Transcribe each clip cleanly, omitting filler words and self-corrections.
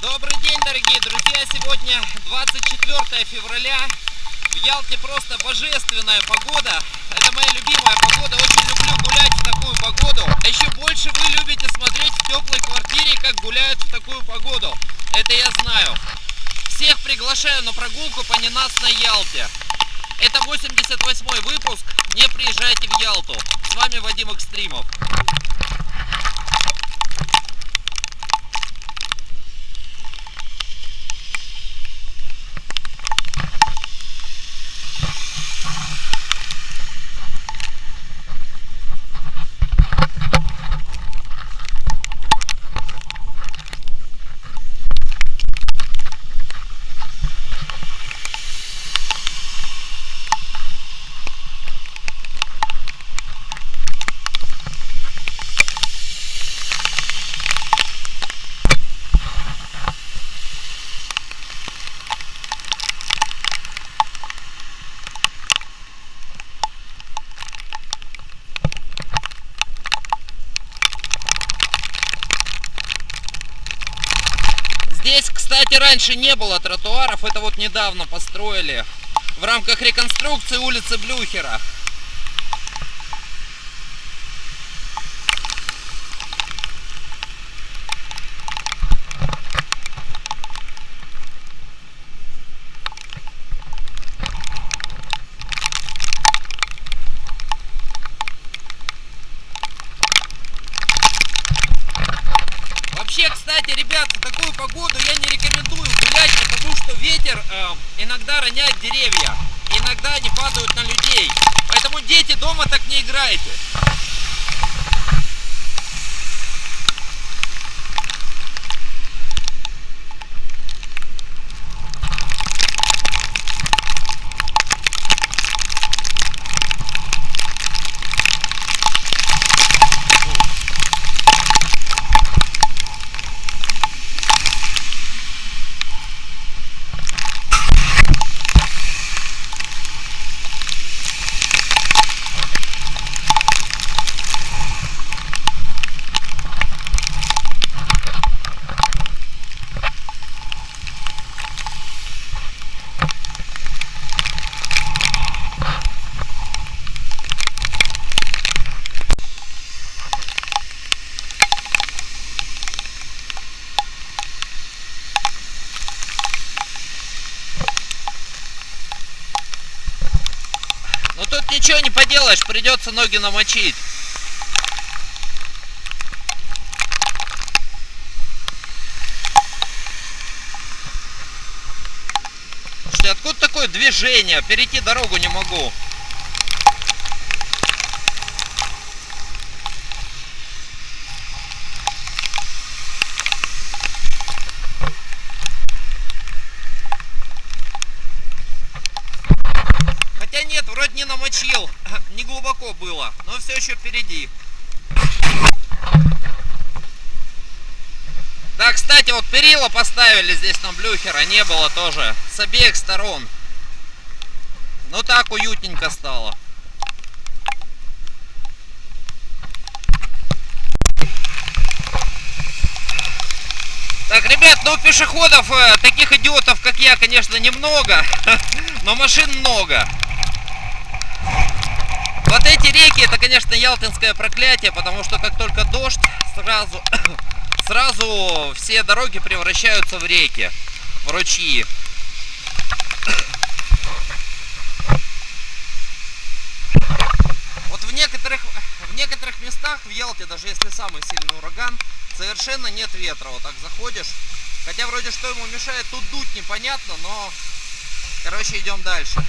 Добрый день, дорогие друзья! Сегодня 24 февраля. В Ялте просто божественная погода. Это моя любимая погода. Очень люблю гулять в такую погоду. А еще больше вы любите смотреть в теплой квартире, как гуляют в такую погоду. Это я знаю. Всех приглашаю на прогулку по ненастной Ялте. Это 88-й выпуск. Не приезжайте в Ялту. С вами Вадим Экстримов. Здесь, кстати, раньше не было тротуаров, это вот недавно построили в рамках реконструкции улицы Блюхера. Вообще, кстати, ребят, в такую погоду я не рекомендую гулять, потому что ветер иногда роняет деревья, иногда они падают на людей. Поэтому, дети, дома так не играйте. Но тут ничего не поделаешь, придется ноги намочить. Слушайте, откуда такое движение? Перейти дорогу не могу. Нет, вроде не намочил, не глубоко было, но все еще впереди. Да, кстати, вот перила поставили здесь на Блюхера, не было тоже, с обеих сторон. Ну так уютненько стало. Так, ребят, ну пешеходов, таких идиотов, как я, конечно, немного, но машин много. Вот эти реки, это, конечно, ялтинское проклятие, потому что как только дождь, сразу все дороги превращаются в реки, в ручьи. Вот в некоторых местах в Ялте, даже если самый сильный ураган, совершенно нет ветра. Вот так заходишь, хотя вроде что ему мешает тут дуть, непонятно, но, короче, идем дальше.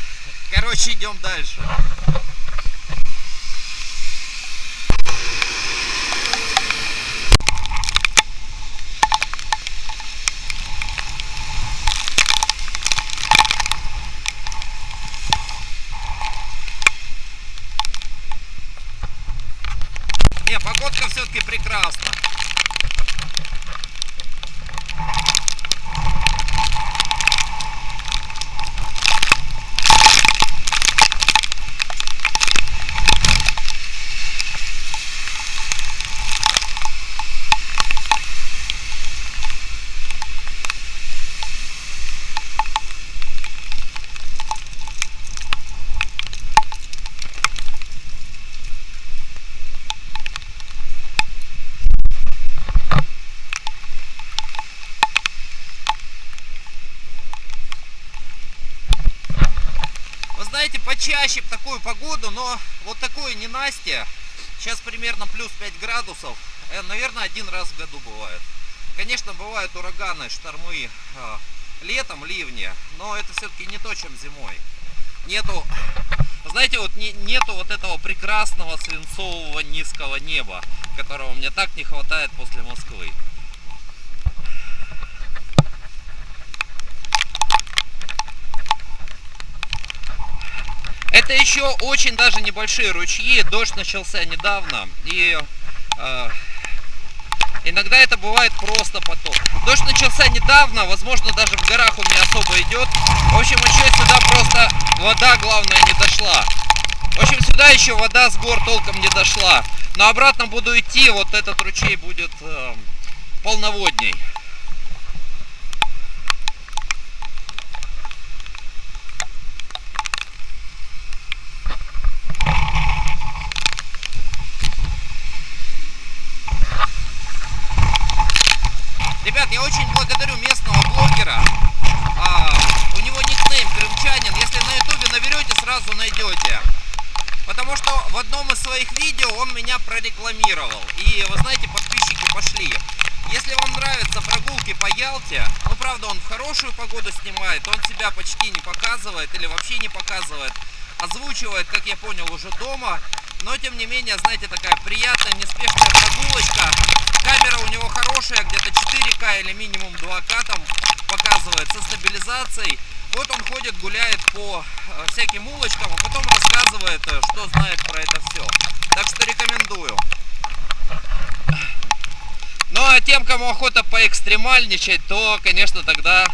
Не, погодка все-таки прекрасна. знаете, почаще в такую погоду, но вот такое ненастье. Сейчас примерно плюс 5 градусов. Наверное, один раз в году бывает. Конечно, бывают ураганы, штормы, летом ливни, но это все-таки не то, чем зимой. Нету, знаете, вот нету вот этого прекрасного свинцового низкого неба, которого мне так не хватает после Москвы. Это еще очень даже небольшие ручьи, дождь начался недавно, и иногда это бывает просто поток. Дождь начался недавно, возможно, даже в горах он не особо идет. В общем, еще сюда просто вода, главное, не дошла. В общем, сюда еще вода с гор толком не дошла. Но обратно буду идти, вот этот ручей будет полноводней. Ребят, я очень благодарю местного блогера. У него никнейм крымчанин. Если на ютубе наберете, сразу найдете. Потому что в одном из своих видео он меня прорекламировал. И вы знаете, подписчики пошли. Если вам нравятся прогулки по Ялте, ну правда он в хорошую погоду снимает, он себя почти не показывает или вообще не показывает. Озвучивает, как я понял, уже дома. Но тем не менее, знаете, такая приятная, неспешная прогулочка. Камера у него хорошая, где-то 4К или минимум 2К там показывает со стабилизацией. Вот он ходит, гуляет по всяким улочкам, а потом рассказывает, что знает про это все. Так что рекомендую. Ну а тем, кому охота поэкстремальничать, то, конечно, тогда...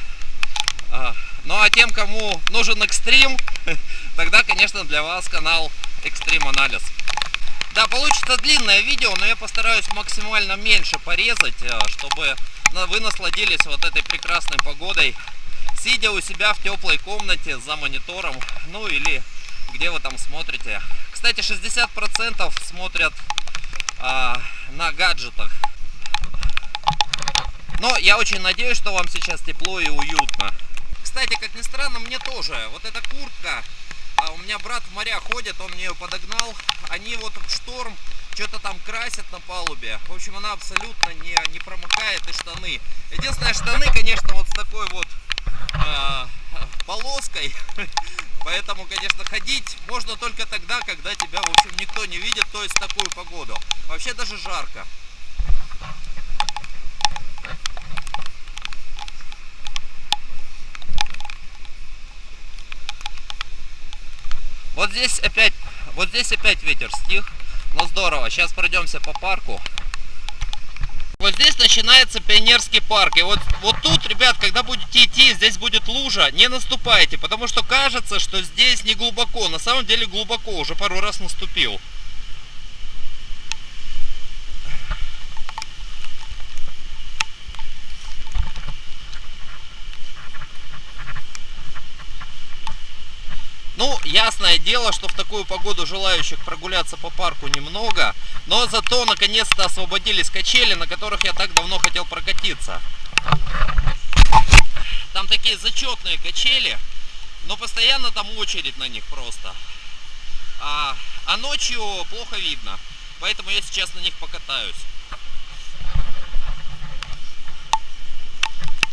Ну а тем, кому нужен экстрим, тогда, конечно, для вас канал Экстрим Анализ. Да, получится длинное видео, но я постараюсь максимально меньше порезать, чтобы вы насладились вот этой прекрасной погодой, сидя у себя в теплой комнате за монитором, ну или где вы там смотрите. Кстати, 60% смотрят на гаджетах. Но я очень надеюсь, что вам сейчас тепло и уютно. Кстати, как ни странно, мне тоже. Вот эта куртка, у меня брат в моря ходит, он мне ее подогнал. Они вот в шторм что-то там красят на палубе. В общем, она абсолютно не промокает, и штаны. Единственное, штаны, конечно, вот с такой вот полоской. Поэтому, конечно, ходить можно только тогда, когда тебя, в общем, никто не видит, то есть в такую погоду. Вообще даже жарко. Вот здесь опять ветер стих, но здорово. Сейчас пройдемся по парку. Вот здесь начинается Пионерский парк. И вот тут, ребят, когда будете идти, здесь будет лужа, не наступайте, потому что кажется, что здесь не глубоко. На самом деле глубоко, уже пару раз наступил. Ну, ясное дело, что в такую погоду желающих прогуляться по парку немного, но зато наконец-то освободились качели, на которых я так давно хотел прокатиться. Там такие зачетные качели, но постоянно там очередь на них просто. А ночью плохо видно, поэтому я сейчас на них покатаюсь.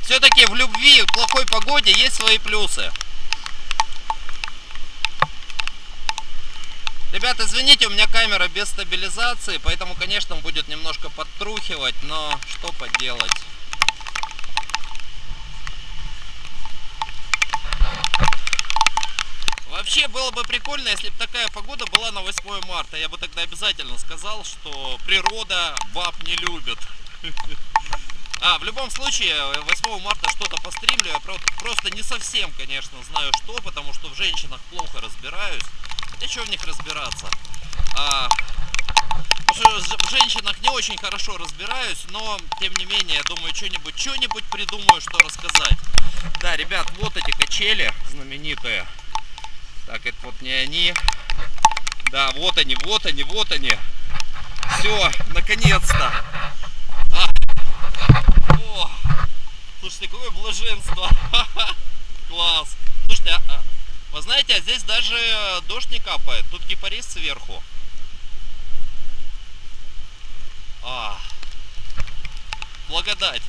Все-таки в любви к плохой погоде есть свои плюсы. Ребята, извините, у меня камера без стабилизации, поэтому, конечно, будет немножко подтрухивать, но что поделать. Вообще, было бы прикольно, если бы такая погода была на 8 марта. Я бы тогда обязательно сказал, что природа баб не любит. В любом случае, 8 марта что-то постримлю. Я просто не совсем, конечно, знаю что, потому что в женщинах плохо разбираюсь. Да что в них разбираться? Потому что в женщинах не очень хорошо разбираюсь, но тем не менее, я думаю, что-нибудь придумаю, что рассказать. Да, ребят, вот эти качели знаменитые. Так, это вот не они. Да, вот они. Все, наконец-то. Слушайте, какое блаженство. Класс. Слушайте, Вы знаете, а здесь даже дождь не капает. Тут кипарис сверху. Благодать.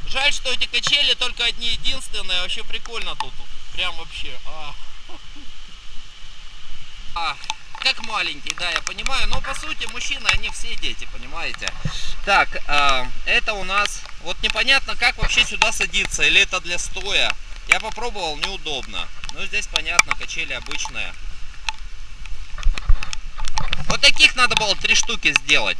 Жаль, что эти качели только одни единственные. Вообще прикольно тут. Прям вообще. Как маленький, да, я понимаю. Но по сути мужчины, они все дети, понимаете. Так, это у нас... Вот непонятно, как вообще сюда садиться. Или это для стоя. Я попробовал, неудобно. Ну, здесь понятно, качели обычные. Вот таких надо было 3 штуки сделать.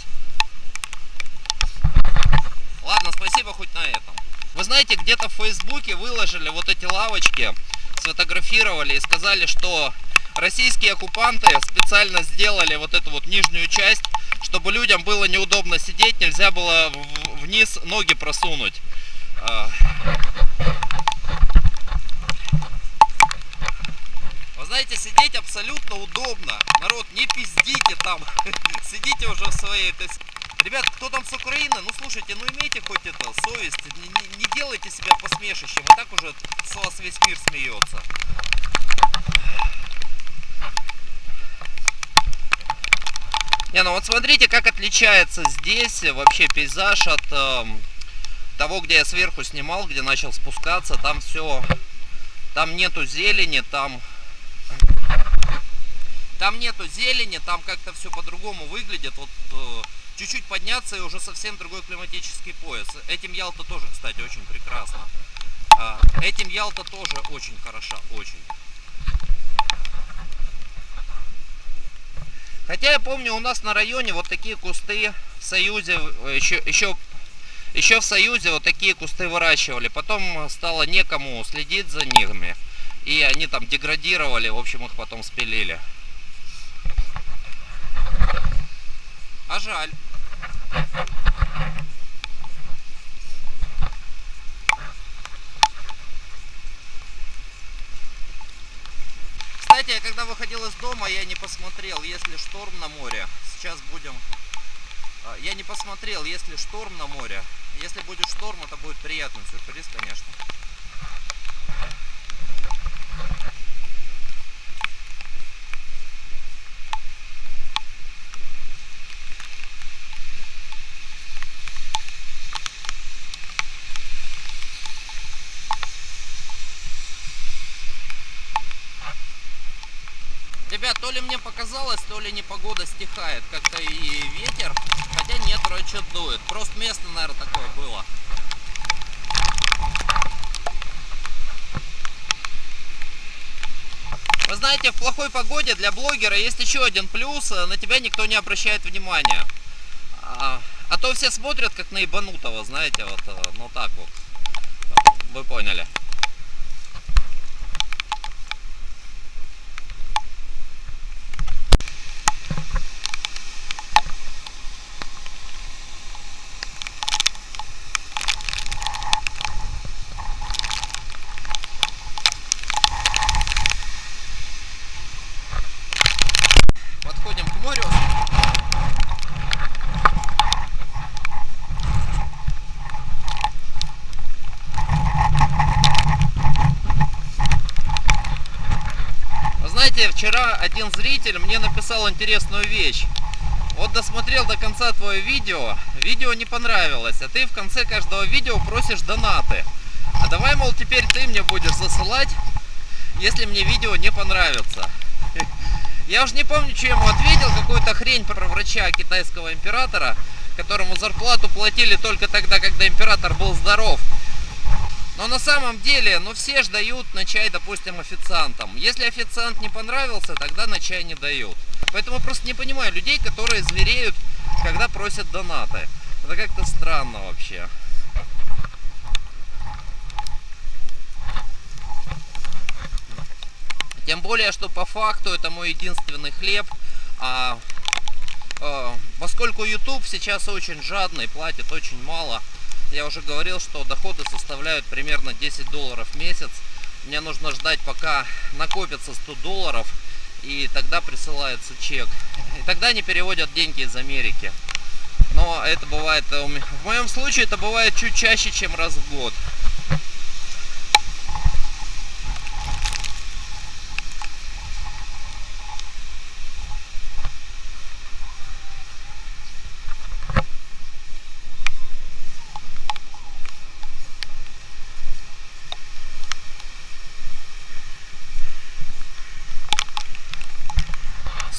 Ладно, спасибо хоть на этом. Вы знаете, где-то в Фейсбуке выложили вот эти лавочки, сфотографировали и сказали, что российские оккупанты специально сделали вот эту вот нижнюю часть, чтобы людям было неудобно сидеть, нельзя было вниз ноги просунуть. Вы знаете, сидеть абсолютно удобно. Народ, не пиздите там, сидите уже в своей... Ребят, кто там с Украины, ну слушайте, ну имейте хоть это, совесть, не делайте себя посмешищем, и так уже с вас весь мир смеется. Не, ну вот смотрите, как отличается здесь вообще пейзаж от того, где я сверху снимал, где начал спускаться. Там все, там нету зелени, там нету зелени, там как-то все по-другому выглядит. Вот чуть-чуть подняться и уже совсем другой климатический пояс. Этим Ялта тоже, кстати, очень прекрасно. Этим Ялта тоже очень хороша, очень. Хотя я помню, у нас на районе вот такие кусты в Союзе, еще в Союзе вот такие кусты выращивали. Потом стало некому следить за ними. И они там деградировали, в общем, их потом спилили. А жаль. Кстати, я когда выходил из дома, я не посмотрел, есть ли шторм на море. Сейчас будем... Я не посмотрел, есть ли шторм на море. Если будет шторм, это будет приятный сюрприз, конечно. Ребят, то ли мне показалось, то ли непогода стихает. Как-то и ветер. Хотя нет, вроде что-то дует. Просто место, наверное, такое было. Вы знаете, в плохой погоде для блогера есть еще один плюс. На тебя никто не обращает внимания. А то все смотрят как на ебанутого, знаете, вот, ну так вот. Вы поняли. Подходим к морю. Вы знаете, вчера один зритель мне написал интересную вещь. Вот досмотрел до конца твое видео, видео не понравилось, а ты в конце каждого видео просишь донаты. А давай, мол, теперь ты мне будешь засылать, если мне видео не понравится. Я уж не помню, что я ему ответил, какую-то хрень про врача китайского императора, которому зарплату платили только тогда, когда император был здоров. Но на самом деле, ну все ж дают на чай, допустим, официантам. Если официант не понравился, тогда на чай не дают. Поэтому просто не понимаю людей, которые звереют, когда просят донаты. Это как-то странно вообще. Тем более, что по факту это мой единственный хлеб. Поскольку YouTube сейчас очень жадный, платит очень мало. Я уже говорил, что доходы составляют примерно $10 в месяц. Мне нужно ждать, пока накопится $100, и тогда присылается чек. И тогда они переводят деньги из Америки. Но это бывает, в моем случае это бывает чуть чаще, чем раз в год.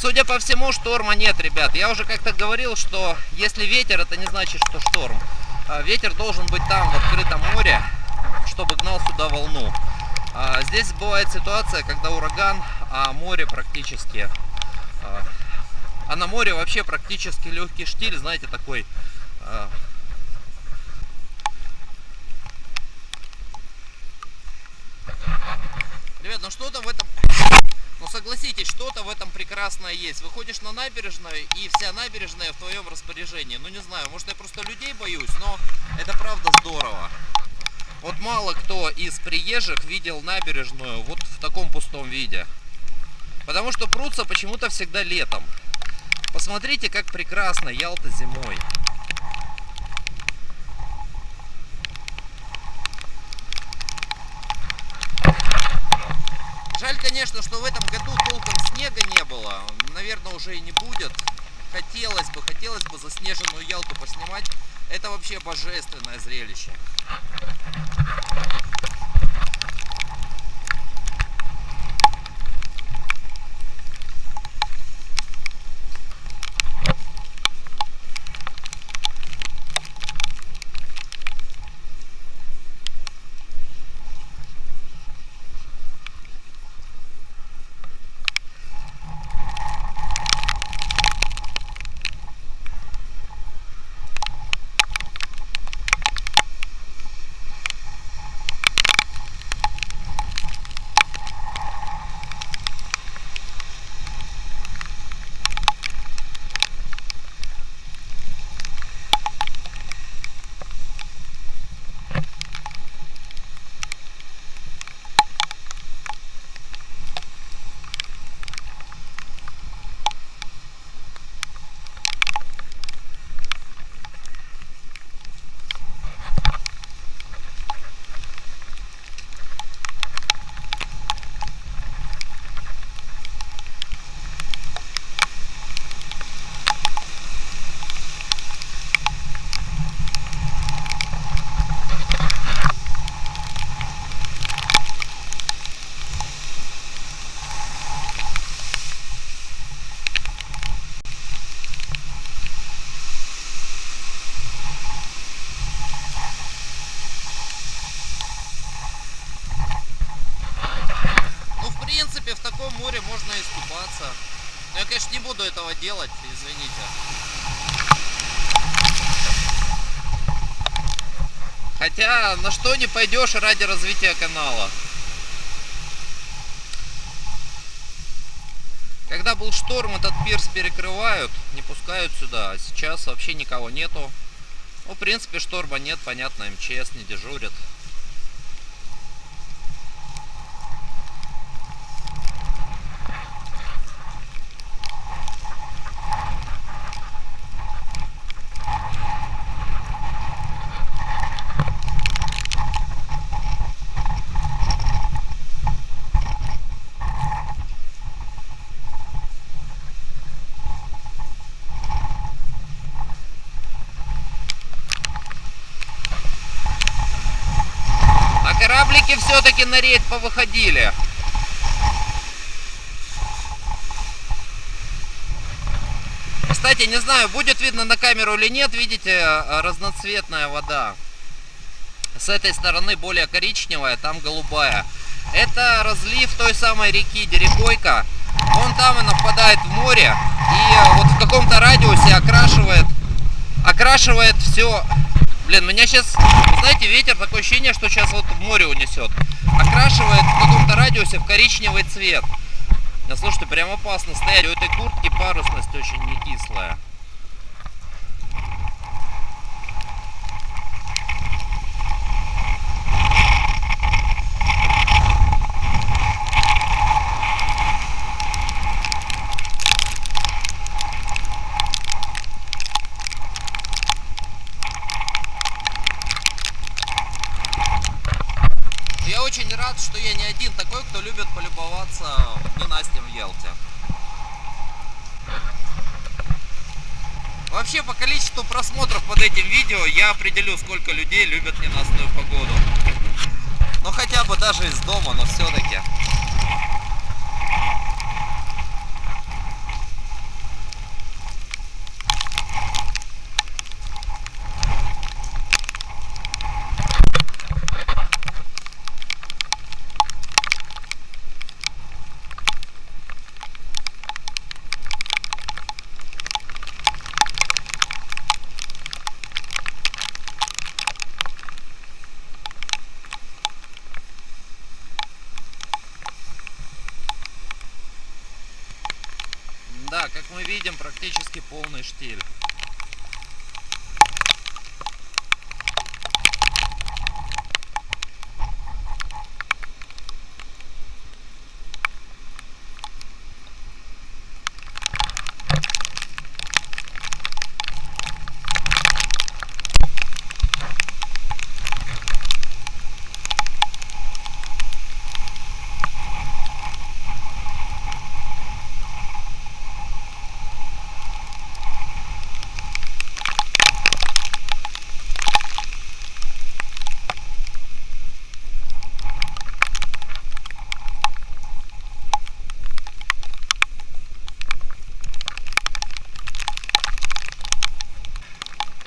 Судя по всему, шторма нет, ребят. Я уже как-то говорил, что если ветер, это не значит, что шторм. Ветер должен быть там, в открытом море, чтобы гнал сюда волну. Здесь бывает ситуация, когда ураган, а море практически... А на море вообще практически легкий штиль, знаете, такой... Ребят, ну что-то в этом... Ну согласитесь, что-то в этом прекрасное есть. Выходишь на набережную, и вся набережная в твоем распоряжении. Ну не знаю, может я просто людей боюсь, но это правда здорово. Вот мало кто из приезжих видел набережную вот в таком пустом виде. Потому что прутся почему-то всегда летом. Посмотрите, как прекрасно Ялта зимой. Жаль, конечно, что в этом году толком снега не было. Наверное, уже и не будет. Хотелось бы заснеженную Ялту поснимать. Это вообще божественное зрелище. В таком море можно искупаться. Но я, конечно, не буду этого делать, извините. Хотя, на что не пойдешь ради развития канала. Когда был шторм, этот пирс перекрывают, не пускают сюда. А сейчас вообще никого нету. Ну, в принципе, шторма нет, понятно, МЧС не дежурит. Кораблики все-таки на рейд повыходили. Кстати, не знаю, будет видно на камеру или нет, видите, разноцветная вода. С этой стороны более коричневая, там голубая. Это разлив той самой реки Дерекойка. Вон там она впадает в море и вот в каком-то радиусе окрашивает все. Блин, меня сейчас, знаете, ветер, такое ощущение, что сейчас вот в море унесет. Окрашивает в каком-то радиусе в коричневый цвет. Да, слушайте, прям опасно стоять. У этой куртки парусность очень не кислая. очень рад, что я не один такой, кто любит полюбоваться ненастьем в Ялте. Вообще, по количеству просмотров под этим видео я определю, сколько людей любят ненастную погоду. Ну хотя бы даже из дома, но все-таки. Да, как мы видим, практически полный штиль.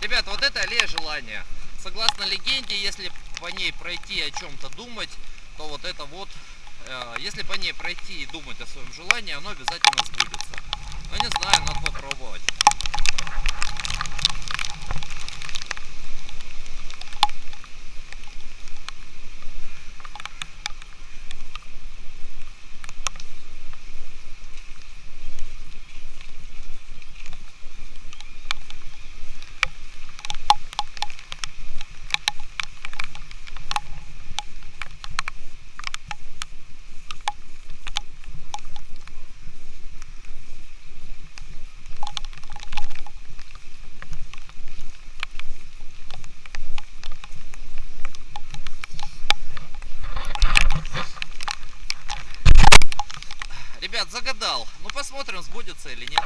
Ребят, вот это аллея желания. Согласно легенде, если по ней пройти и о чем-то думать, то вот это вот, если по ней пройти и думать о своем желании, оно обязательно сбудется. Но не знаю, надо попробовать. Ребят, загадал. Ну посмотрим, сбудется или нет.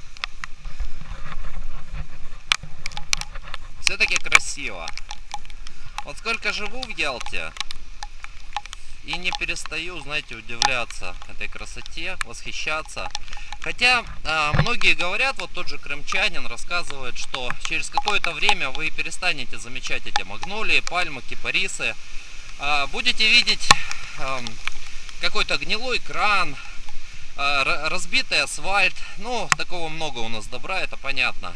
Все-таки красиво. Вот сколько живу в Ялте и не перестаю, знаете, удивляться этой красоте, восхищаться. Хотя многие говорят, вот тот же крымчанин рассказывает, что через какое-то время вы перестанете замечать эти магнолии, пальмы, кипарисы. Будете видеть какой-то гнилой кран, разбитый асфальт. Ну, такого много у нас добра, это понятно.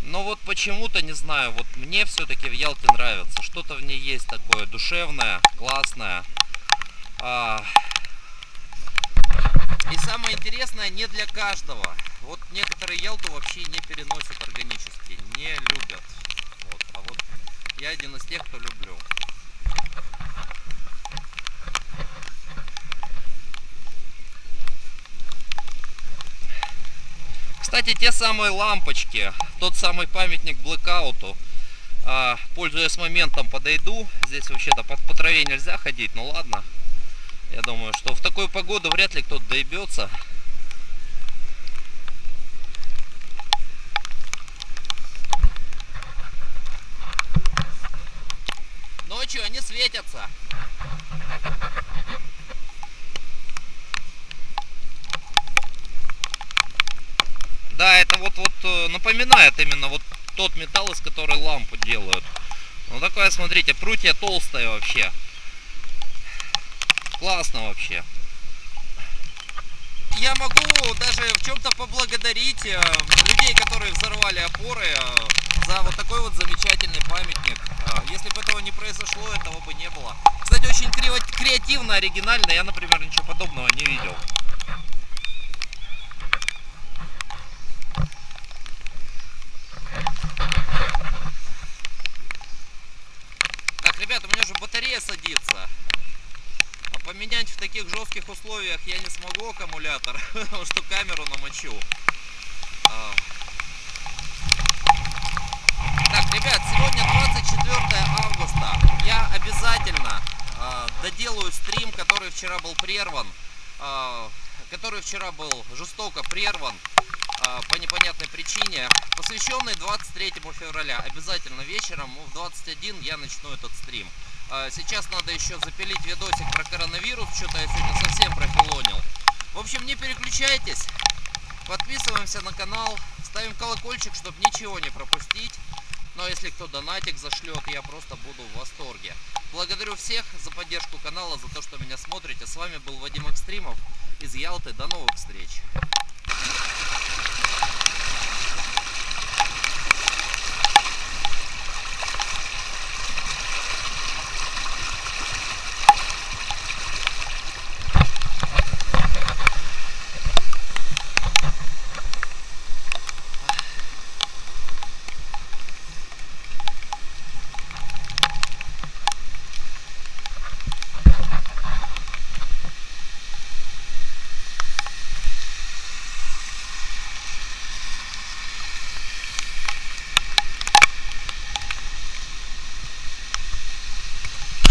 Но вот почему-то, не знаю, вот мне все-таки в Ялте нравится. Что-то в ней есть такое душевное, классное. И самое интересное, не для каждого. Вот некоторые Ялту вообще не переносят органически, не любят. Вот. А вот я один из тех, кто люблю. Кстати, те самые лампочки, тот самый памятник блэкауту, пользуясь моментом, подойду. Здесь вообще-то по траве нельзя ходить, ну ладно. Я думаю, что в такую погоду вряд ли кто-то доебется. Ночью они светятся. Да, это вот напоминает именно вот тот металл, из которого лампу делают. Ну такое, смотрите, прутья толстое вообще. Классно вообще. Я могу даже в чем-то поблагодарить людей, которые взорвали опоры, за вот такой вот замечательный памятник. Если бы этого не произошло, этого бы не было. Кстати, очень креативно, оригинально. Я, например, ничего подобного не видел. Так, ребята, у меня же батарея садится. А поменять в таких жестких условиях я не смогу аккумулятор, потому что камеру намочу. Так, ребят, сегодня 24 августа. Я обязательно доделаю стрим, который вчера был прерван, который вчера был жестоко прерван по непонятной причине, посвященный 23 февраля. Обязательно вечером в 21 я начну этот стрим. Сейчас надо еще запилить видосик про коронавирус, что-то я сегодня совсем профилонил. В общем, не переключайтесь, подписываемся на канал, ставим колокольчик, чтобы ничего не пропустить. Но если кто донатик зашлет, я просто буду в восторге. Благодарю всех за поддержку канала, за то, что меня смотрите. С вами был Вадим Экстримов из Ялты. До новых встреч!